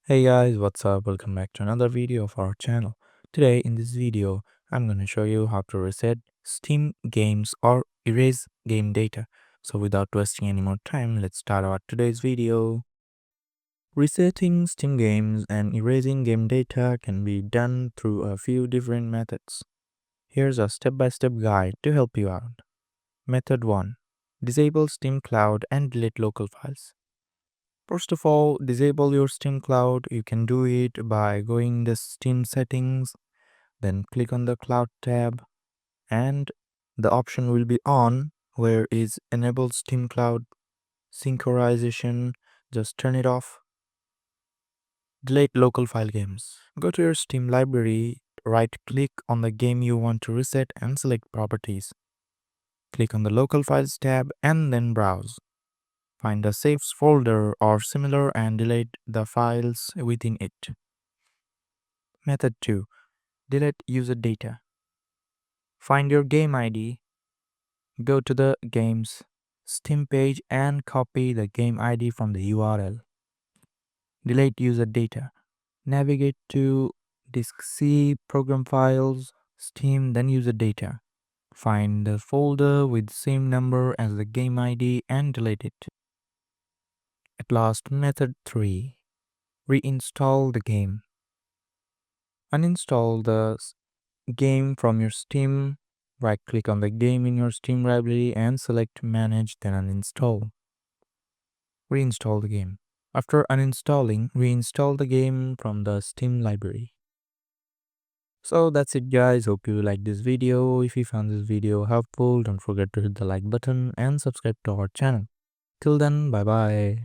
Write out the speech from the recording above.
Hey guys, what's up? Welcome back to another video of our channel. Today in this video, I'm going to show you how to reset Steam games or erase game data. So without wasting any more time, let's start our today's video. Resetting Steam games and erasing game data can be done through a few different methods. Here's a step-by-step guide to help you out. Method 1. Disable Steam Cloud and delete local files. First of all, disable your Steam Cloud. You can do it by going the Steam settings, then click on the Cloud tab, and the option will be on where is enable Steam Cloud synchronization. Just turn it off. Delete local file games. Go to your Steam library, right click on the game you want to reset and select properties. Click on the local files tab and then browse. Find a saves folder or similar and delete the files within it. Method 2. Delete user data. Find your game ID, go to the game's Steam page and copy the game ID from the URL. Delete user data. Navigate to disk C, program files, Steam, then user data. Find the folder with same number as the game ID and delete it. At last, method 3. Reinstall the game. Uninstall the game from your Steam. Right click on the game in your Steam library and select manage, then uninstall. Reinstall the game. After uninstalling, reinstall the game from the Steam library. So that's it guys, hope you liked this video. If you found this video helpful, don't forget to hit the like button and subscribe to our channel. Till then, bye bye.